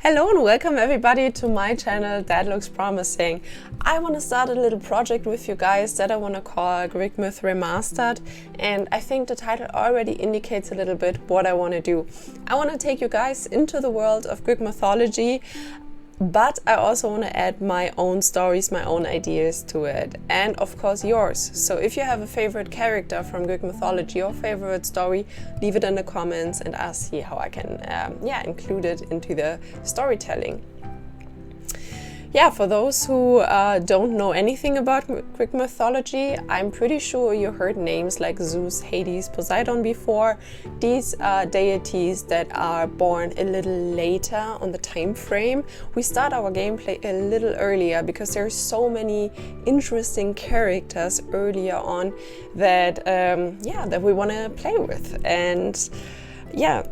Hello and welcome everybody to my channel Thatlookspromising. I want to start a little project with you guys that I want to call Greek Myth Remastered, and I think the title already indicates a little bit what I want to do. I want to take you guys into the world of Greek mythology, but I also want to add my own stories, my own ideas to it, and of course yours. So if you have a favorite character from Greek mythology or favorite story, leave it in the comments and I'll see how I can include it into the storytelling. Yeah, for those who don't know anything about Greek mythology, I'm pretty sure you heard names like Zeus, Hades, Poseidon before. These are deities that are born a little later on the time frame. We start our gameplay a little earlier because there's so many interesting characters earlier on that that we want to play with. And yeah,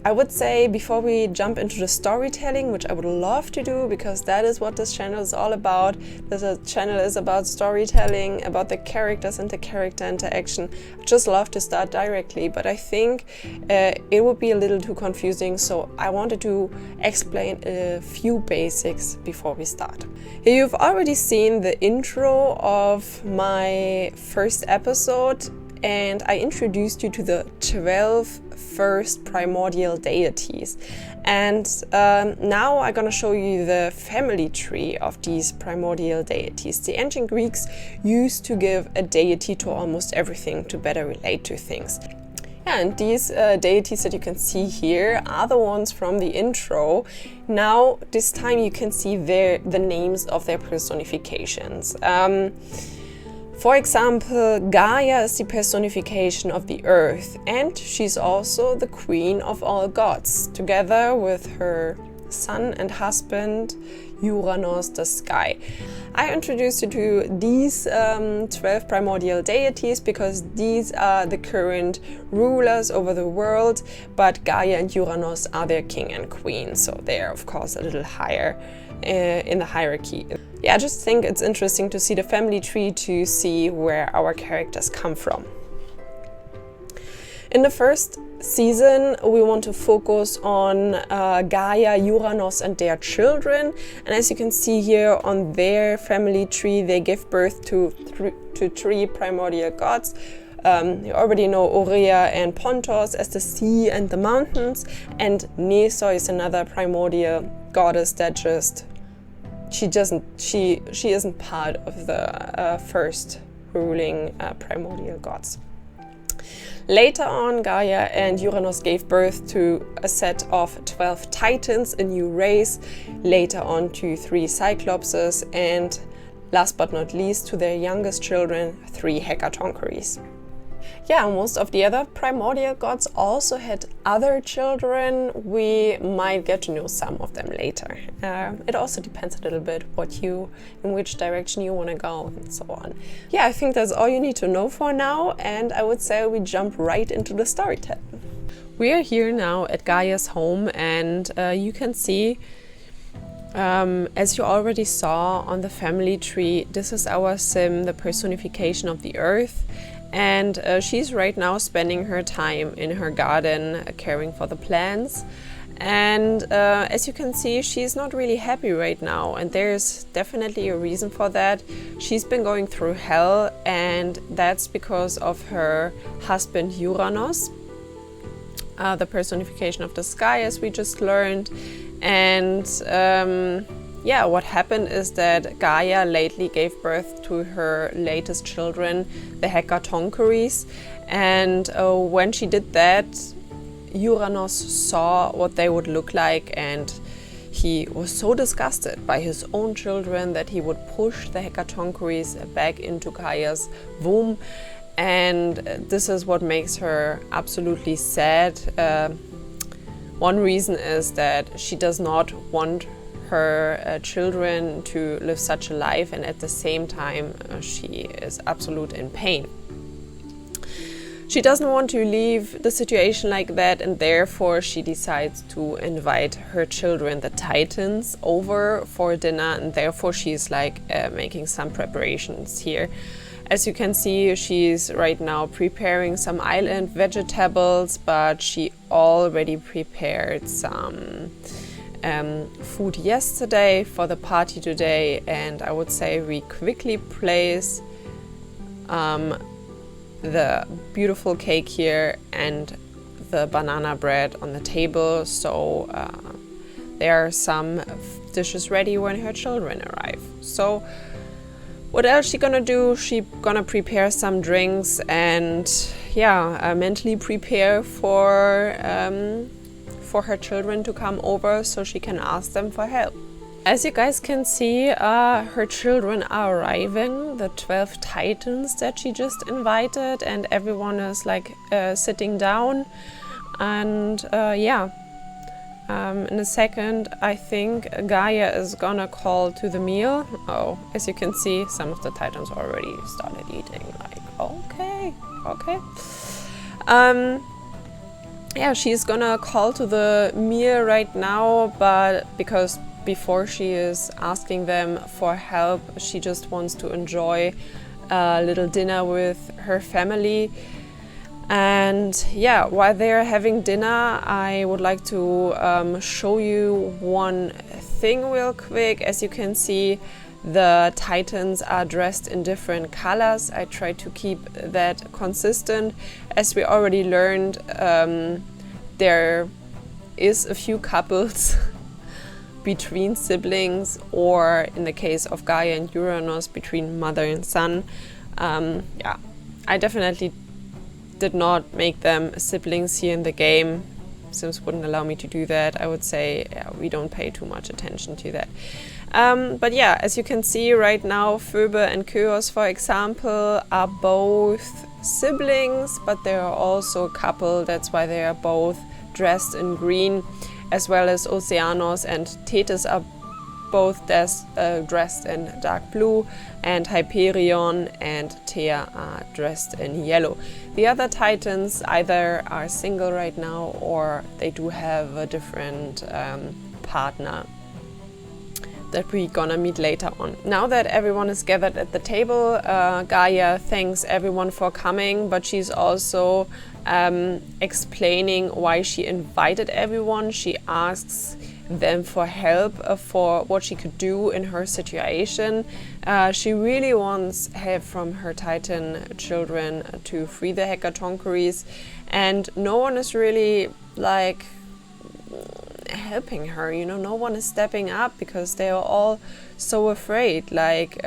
I would say before we jump into the storytelling, which I would love to do because that is what this channel is all about. This channel is about storytelling, about the characters and the character interaction. I just love to start directly, but I think it would be a little too confusing, so I wanted to explain a few basics before we start. Here you've already seen the intro of my first episode, and I introduced you to the 12 first primordial deities, and now I'm gonna show you the family tree of these primordial deities. The ancient Greeks used to give a deity to almost everything to better relate to things. Yeah, and these deities that you can see here are the ones from the intro. Now this time you can see the names of their personifications. For example, Gaia is the personification of the earth, and she's also the queen of all gods, together with her son and husband, Uranus, the sky. I introduced you to these 12 primordial deities because these are the current rulers over the world, but Gaia and Uranus are their king and queen, so they're of course a little higher in the hierarchy. Yeah, I just think it's interesting to see the family tree to see where our characters come from. In the first season, we want to focus on Gaia, Uranus and their children. And as you can see here on their family tree, they give birth to three primordial gods. You already know Aurea and Pontos as the sea and the mountains, and Nesoi is another primordial goddess that she isn't part of the first ruling primordial gods. Later on, Gaia and Uranus gave birth to a set of 12 titans, a new race, later on to 3 cyclopses, and last but not least to their youngest children, 3 hecatoncheires. Yeah, most of the other primordial gods also had other children. We might get to know some of them later. It also depends a little bit in which direction you want to go and so on. Yeah, I think that's all you need to know for now, and I would say we jump right into the storytelling. We are here now at Gaia's home, and you can see, as you already saw on the family tree, this is our sim, the personification of the earth. And she's right now spending her time in her garden caring for the plants, and as you can see, she's not really happy right now, and there's definitely a reason for that. She's been going through hell, and that's because of her husband Uranus, the personification of the sky, as we just learned. And yeah, what happened is that Gaia lately gave birth to her latest children, the hecatoncheires, and when she did that, Uranus saw what they would look like, and he was so disgusted by his own children that he would push the hecatoncheires back into Gaia's womb, and this is what makes her absolutely sad. One reason is that she does not want her children to live such a life, and at the same time she is absolutely in pain. She doesn't want to leave the situation like that, and therefore she decides to invite her children, the Titans, over for dinner, and therefore she's making some preparations here. As you can see, she's right now preparing some island vegetables, but she already prepared some food yesterday for the party today, and I would say we quickly place the beautiful cake here and the banana bread on the table, so there are some dishes ready when her children arrive. So what else she gonna do? She gonna prepare some drinks and yeah, mentally prepare for her children to come over so she can ask them for help. As you guys can see, her children are arriving, the 12 titans that she just invited, and everyone is like sitting down. And yeah, in a second I think Gaia is gonna call to the meal. Oh, as you can see, some of the titans already started eating, like okay. Yeah, she's gonna call to the meal right now, but because before she is asking them for help, she just wants to enjoy a little dinner with her family. And yeah, while they're having dinner, I would like to show you one thing real quick. As you can see, the titans are dressed in different colors. I try to keep that consistent. As we already learned, there is a few couples between siblings, or in the case of Gaia and Uranus, between mother and son. Yeah, I definitely did not make them siblings here in the game. Sims wouldn't allow me to do that. I would say yeah, we don't pay too much attention to that. But yeah, as you can see right now, Phoebe and Chaos, for example, are both siblings, but they are also a couple. That's why they are both dressed in green, as well as Oceanos and Tethys are both dressed in dark blue, and Hyperion and Thea are dressed in yellow. The other titans either are single right now, or they do have a different partner that we're gonna meet later on. Now that everyone is gathered at the table, Gaia thanks everyone for coming, but she's also explaining why she invited everyone. She asks them for help for what she could do in her situation. She really wants help from her Titan children to free the Hecatoncheires, and no one is really like helping her, you know, no one is stepping up because they are all so afraid. Like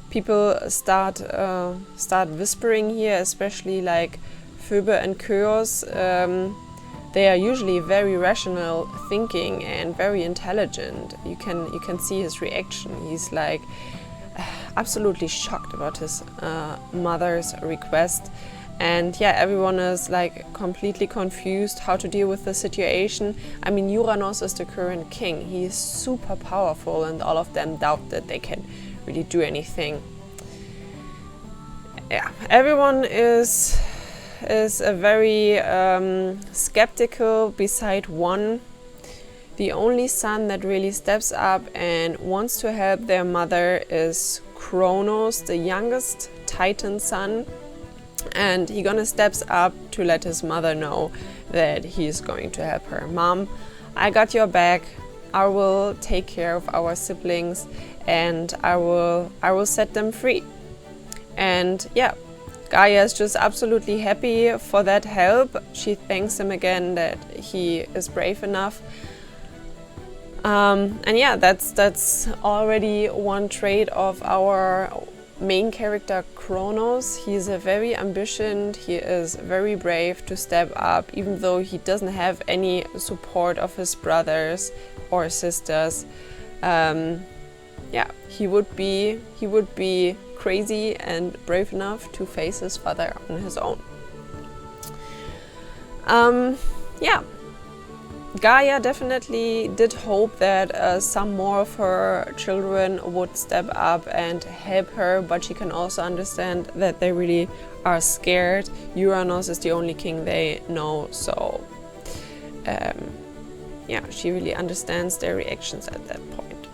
people start whispering here, especially like Phoebe and Chaos. They are usually very rational thinking and very intelligent. You can see his reaction. He's like absolutely shocked about his mother's request. And yeah, everyone is like completely confused how to deal with the situation. I mean, Uranus is the current king. He is super powerful, and all of them doubt that they can really do anything. Yeah, everyone is a very skeptical, beside one. The only son that really steps up and wants to help their mother is Kronos, the youngest Titan son. And he gonna steps up to let his mother know that he's going to help her. Mom, I got your back. I will take care of our siblings, and I will set them free. And yeah, Gaia is just absolutely happy for that help. She thanks him again that he is brave enough. And yeah, that's already one trait of our main character Kronos. He's a very ambitious, he is very brave to step up, even though he doesn't have any support of his brothers or sisters. Yeah, he would be crazy and brave enough to face his father on his own. Yeah, Gaia definitely did hope that some more of her children would step up and help her, but she can also understand that they really are scared. Uranus is the only king they know, so yeah, she really understands their reactions at that point.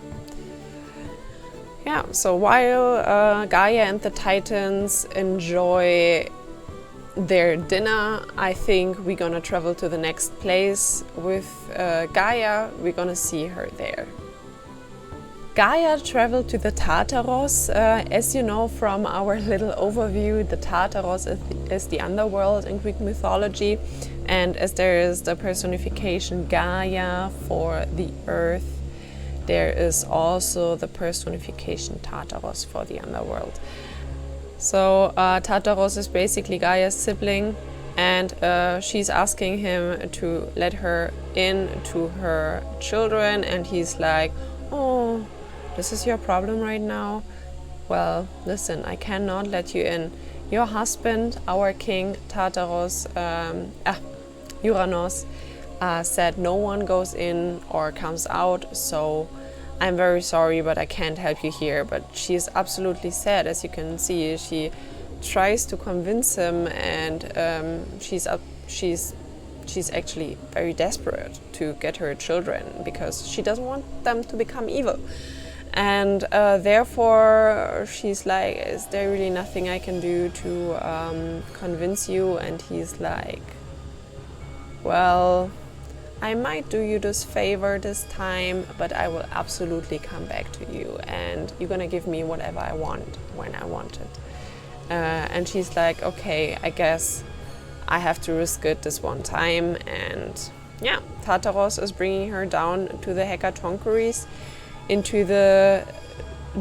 Yeah, so while Gaia and the Titans enjoy their dinner, I think we're gonna travel to the next place with Gaia. We're gonna see her there. Gaia traveled to the Tartaros. As you know from our little overview, the Tartaros is the underworld in Greek mythology, and as there is the personification Gaia for the earth, there is also the personification Tartaros for the underworld. So Tartaros is basically Gaia's sibling, and she's asking him to let her in to her children, and he's like, oh, this is your problem right now? Well, listen, I cannot let you in. Your husband, our king, Tartaros, Uranos, said no one goes in or comes out, so I'm very sorry, but I can't help you here. But she's absolutely sad, as you can see. She tries to convince him, and she's actually very desperate to get her children because she doesn't want them to become evil. And therefore she's like, is there really nothing I can do to convince you? And he's like, well, I might do you this favor this time, but I will absolutely come back to you, and you're gonna give me whatever I want when I want it. And she's like, okay, I guess I have to risk it this one time. And yeah, Tartaros is bringing her down to the Hecatoncheires, into the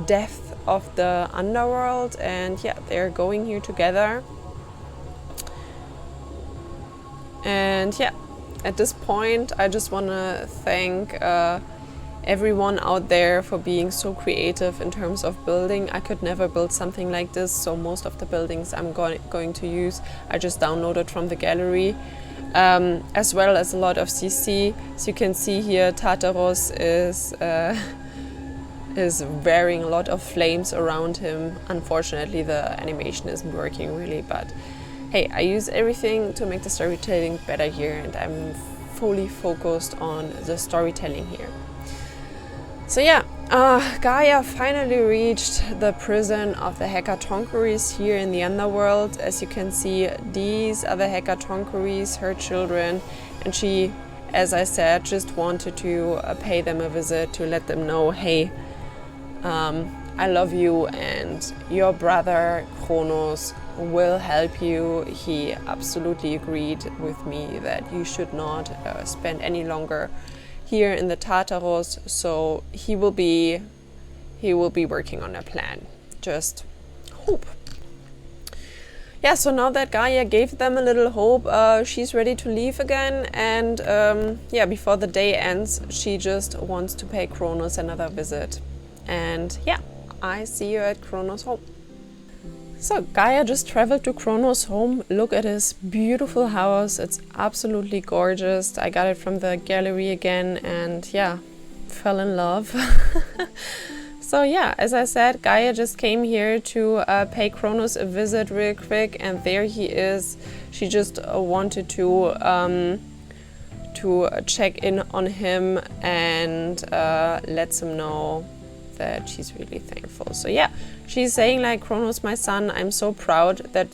depth of the underworld, and yeah, they're going here together. And yeah, at this point I just want to thank everyone out there for being so creative in terms of building. I could never build something like this, so most of the buildings I'm going to use I just downloaded from the gallery, as well as a lot of CC. So you can see here Tartaros is wearing a lot of flames around him. Unfortunately, the animation isn't working really, but hey, I use everything to make the storytelling better here, and I'm fully focused on the storytelling here. So yeah, Gaia finally reached the prison of the Hecatoncheires here in the underworld. As you can see, these are the Hecatoncheires, her children, and she, as I said, just wanted to pay them a visit to let them know, hey, I love you, and your brother Kronos will help you. He absolutely agreed with me that you should not spend any longer here in the Tartaros, so he will be working on a plan. Just hope. Yeah, so now that Gaia gave them a little hope, she's ready to leave again, and yeah, before the day ends, she just wants to pay Kronos another visit. And yeah, I see you at Kronos' home. So Gaia just traveled to Kronos' home. Look at his beautiful house. It's absolutely gorgeous. I got it from the gallery again, and yeah, fell in love. So yeah, as I said, Gaia just came here to pay Kronos a visit real quick, and there he is. She just wanted to check in on him and let him know that she's really thankful. So yeah, she's saying like, Kronos, my son, I'm so proud that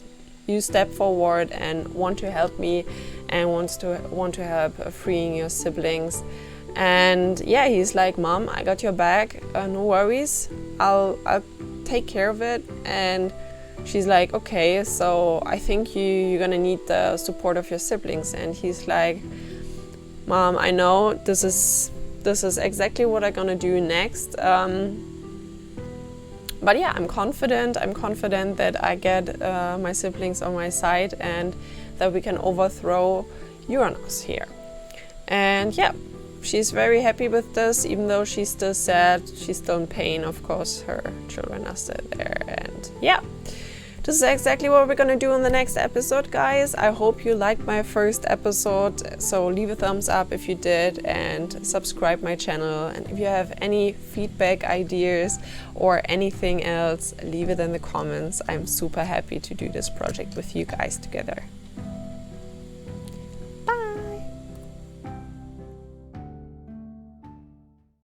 you step forward and want to help me and want to help freeing your siblings. And yeah, he's like, Mom, I got your back, no worries, I'll take care of it. And she's like, okay, so I think you're gonna need the support of your siblings. And he's like, Mom, I know this is exactly what I'm gonna do next. But yeah, I'm confident that I get my siblings on my side and that we can overthrow Uranus here. And yeah, she's very happy with this, even though she's still sad, she's still in pain. Of course, her children are still there. And yeah, this is exactly what we're gonna do in the next episode, guys. I hope you liked my first episode, so leave a thumbs up if you did, and subscribe my channel. And if you have any feedback, ideas, or anything else, leave it in the comments. I'm super happy to do this project with you guys together.